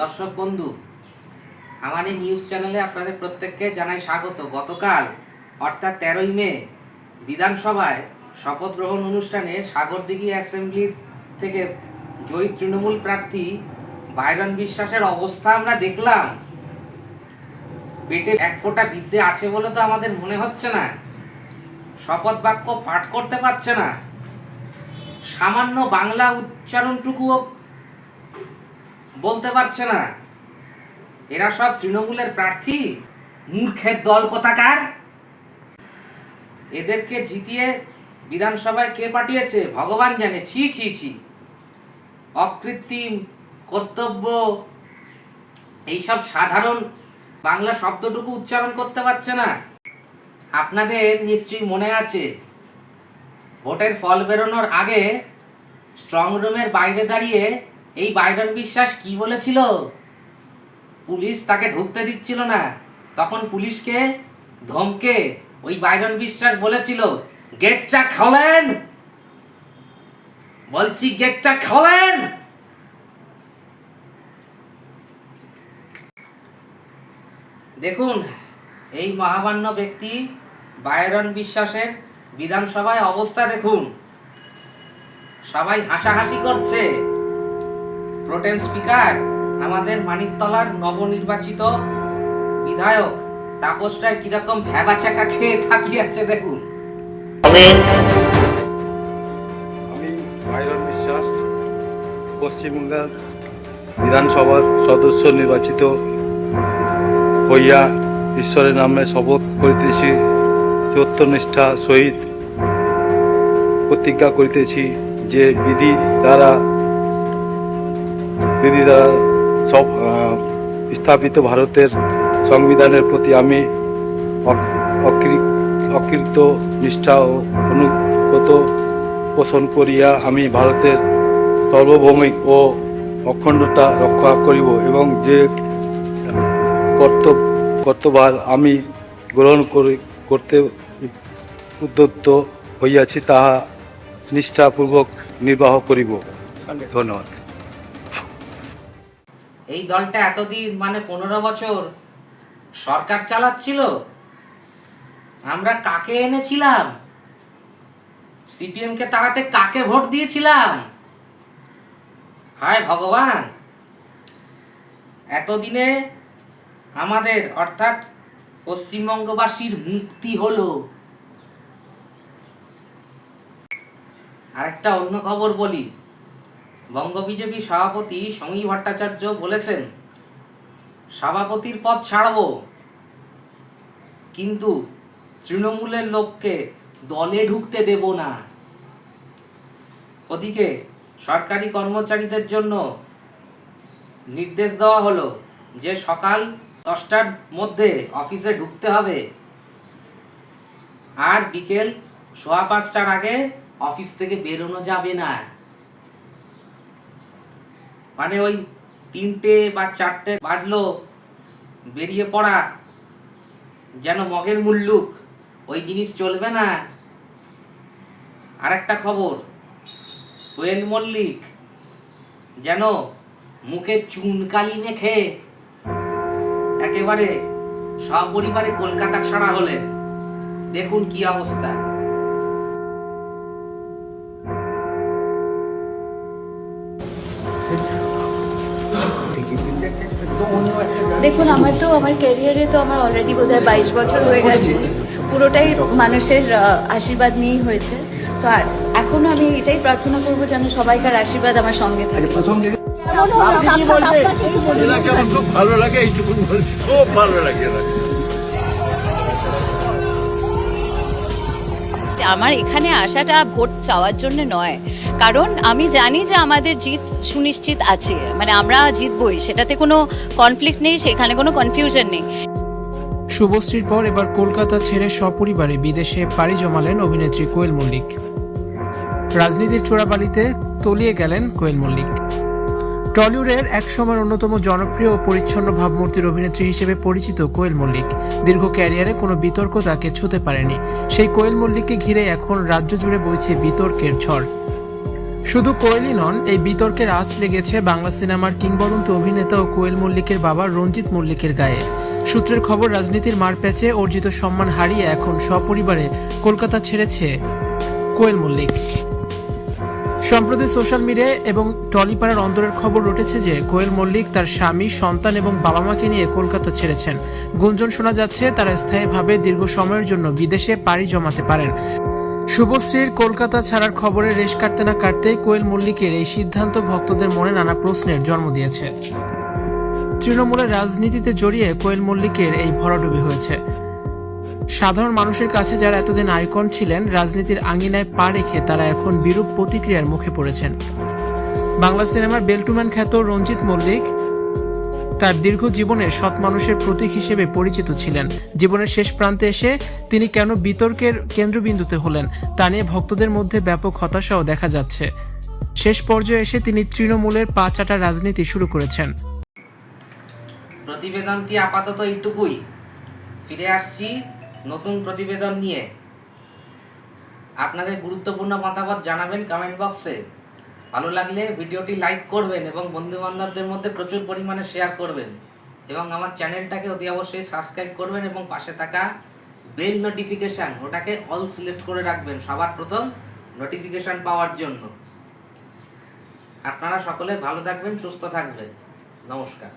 দর্শক বন্ধু, আমার এই নিউজ চ্যানেলে আপনাদের প্রত্যেককে জানাই স্বাগত। গতকাল অর্থাৎ 13ই মে বিধানসভায় শপথ গ্রহণ অনুষ্ঠানে সাগরদিঘি অ্যাসেম্বলির থেকে জয়ী তৃণমূল প্রার্থী বাইরন বিশ্বাসের অবস্থা আমরা দেখলাম। পেটে এক ফোঁটা বিদ্যে আছে বলে তো আমাদের মনে হচ্ছে না, শপথ বাক্য পাঠ করতে পারছে না, সামান্য বাংলা উচ্চারণটুকুও বলতে পারছে না। এরা সব তৃণমূলের প্রার্থী, মূর্খের দল কোথাকার। এদেরকে জিতিয়ে বিধানসভায় কে পাঠিয়েছে ভগবান জানে। ছি ছি ছি, অকৃত্রিম, কর্তব্য, এইসব সাধারণ বাংলা শব্দটুকু উচ্চারণ করতে পারছে না। আপনাদের নিশ্চয়ই মনে আছে, ভোটের ফল বেরোনোর আগে স্ট্রং রুমের বাইরে দাঁড়িয়ে এই বাইরন বিশ্বাস কি বলেছিল? পুলিশ তাকে ঢুকতে দিচ্ছিল না, তখন পুলিশকে ধমকে ওই বাইরন বিশ্বাস বলেছিল, গেটটা খোলেন, বলছি গেটটা খোলেন। দেখুন এই মহামান্য ব্যক্তি বাইরন বিশ্বাসের বিধানসভায় অবস্থা দেখুন। সবাই হাসাহাসি করছে। প্রোটেম স্পিকার আমাদের মানিকতলার নবনির্বাচিত বিধায়ক তাপস রায় কিরকম ভ্যাবাচাকা খেয়ে তাকিয়ে আছে দেখুন। আমি বাইরন বিশ্বাস, পশ্চিমবঙ্গের বিধানসভার সদস্য নির্বাচিত হইয়া ঈশ্বরের নামে শপথ করিতেছি, সত্যনিষ্ঠা সহিত প্রতিজ্ঞা করিতেছি যে বিধি দ্বারা সব স্থাপিত ভারতের সংবিধানের প্রতি আমি অকৃত নিষ্ঠা ও অনুগত পোষণ করিয়া আমি ভারতের সার্বভৌমিক ও অখণ্ডতা রক্ষা করিব এবং যে কর্তব্য আমি গ্রহণ করতে উদ্যত হইয়াছি তাহা নিষ্ঠাপূর্বক নির্বাহ করিব। ধন্যবাদ। এই দলটা এতদিন 15 বছর সরকার চালাচ্ছিল। আমরা কাকে এনেছিলাম? সিপিএমকে তাড়াতে কাকে ভোট দিয়েছিলাম? হায় ভগবান, এতদিনে আমাদের অর্থাৎ পশ্চিমবঙ্গবাসীর মুক্তি হলো। আরেকটা অন্য খবর বলি, বঙ্গ বিজেপি সভাপতি সমী ভট্টাচার্য বলেছেন, সভাপতির পদ ছাড়ব, কিন্তু তৃণমূলের লোককে দলে ঢুকতে দেব না। ওদিকে সরকারি কর্মচারীদের জন্য নির্দেশ দেওয়া হলো যে সকাল 10টার মধ্যে অফিসে ঢুকতে হবে, আর বিকেল 5:15 আগে অফিস থেকে বেরোনো যাবে না। ওই 3টে বা 4টে বাজলো বেরিয়ে পড়া যেন মগের মুল্লুক, ওই জিনিস চলবে না। আরেকটা খবর, কোয়েল মল্লিক যেন মুখে চুনকালি মেখে একেবারে সপরিবারে কলকাতা ছাড়া হলেন। দেখুন কি অবস্থা। দেখুন, আমার ক্যারিয়ারে তো আমার অলরেডি বোধহয় 22 বছর হয়ে গেছে। পুরোটাই মানুষের আশীর্বাদ নিয়েই হয়েছে। তো এখন আমি এটাই প্রার্থনা করবো যেন সবাইকার আশীর্বাদ আমার সঙ্গে থাকে। খুব ভালো লাগে, এইটুকু বলছি, খুব ভালো লাগে। আমার এখানে আসাটা ভোট চাওয়ার জন্য নয়, কারণ আমি জানি যে আমাদের জিত সুনিশ্চিত আছে, আমরা জিতবই, সেটাতে কোনো কনফ্লিক্ট নেই, সেখানে কোনো কনফিউশন নেই। শুভশ্রীর পর এবার কলকাতা ছেড়ে সপরিবারে বিদেশে পাড়ি জমালেন অভিনেত্রী কোয়েল মল্লিক। রাজনীতির চোরাবালিতে তলিয়ে গেলেন কোয়েল মল্লিক। টলিউডের একসময় অন্যতম জনপ্রিয় ও পরিচ্ছন্ন ভাবমূর্তির অভিনেত্রী হিসেবে পরিচিত কোয়েল মল্লিক দীর্ঘ ক্যারিয়ারে কোনো বিতর্ক তাকে ছুঁতে পারেনি। সেই কোয়েল মল্লিককে ঘিরে এখন রাজ্য জুড়ে বইছে বিতর্কের ঝড়। শুধু কোয়েলই নন, এই বিতর্কের আঁচ লেগেছে বাংলা সিনেমার কিংবদন্তি অভিনেতা ও কোয়েল মল্লিকের বাবা রঞ্জিত মল্লিকের গায়ে। সূত্রের খবর, রাজনীতির মারপ্যাচে অর্জিত সম্মান হারিয়ে এখন সপরিবারে কলকাতা ছেড়েছে কোয়েল মল্লিক। সম্প্রতি সোশ্যাল মিডিয়া এবং টলিপাড়ার অন্তরের খবর উঠেছে যে কোয়েল মল্লিক তার স্বামী, সন্তান এবং বাবা মাকে নিয়ে কলকাতা ছেড়েছেন। গুঞ্জন শোনা যাচ্ছে তারা স্থায়ীভাবে দীর্ঘ সময়ের জন্য বিদেশে পাড়ি জমাতে পারেন। শুভশ্রীর কলকাতা ছাড়ার খবরে রেশ কাটতে না কাটতেই কোয়েল মল্লিকের এই সিদ্ধান্ত ভক্তদের মনে নানা প্রশ্নের জন্ম দিয়েছে। তৃণমূলের রাজনীতিতে জড়িয়ে কোয়েল মল্লিকের এই ভরাডুবি হয়েছে। সাধারণ মানুষের কাছে যারা এতদিন আইকন ছিলেন, রাজনীতির আঙিনায় পা রেখে তারা এখন বিরূপ প্রতিক্রিয়ার মুখে পড়েছেন। বাংলা সিনেমার বেলটুম্যান খ্যাত রঞ্জিত মল্লিক তার দীর্ঘ জীবনে সৎ মানুষের প্রতীক হিসেবে পরিচিত ছিলেন। জীবনের শেষ প্রান্তে এসে তিনি কেন বিতর্কের কেন্দ্রবিন্দুতে হলেন তা নিয়ে ভক্তদের মধ্যে ব্যাপক হতাশাও দেখা যাচ্ছে। শেষ পর্যায়ে এসে তিনি তৃণমূলের পা চাটা রাজনীতি শুরু করেছেন। প্রতিবেদনটি আপাতত এইটুকুই। ফিরে আসছি নতুন প্রতিবেদন নিয়ে। আপনাদের গুরুত্বপূর্ণ মতামত জানাবেন কমেন্ট বক্সে। ভালো লাগলে ভিডিওটি লাইক করবেন এবং বন্ধুবান্ধবদের মধ্যে প্রচুর পরিমাণে শেয়ার করবেন এবং আমার চ্যানেলটাকে অতি অবশ্যই সাবস্ক্রাইব করবেন এবং পাশে থাকা বেল নোটিফিকেশান ওটাকে অল সিলেক্ট করে রাখবেন সবার প্রথম নোটিফিকেশান পাওয়ার জন্য। আপনারা সকলে ভালো থাকবেন, সুস্থ থাকবেন। নমস্কার।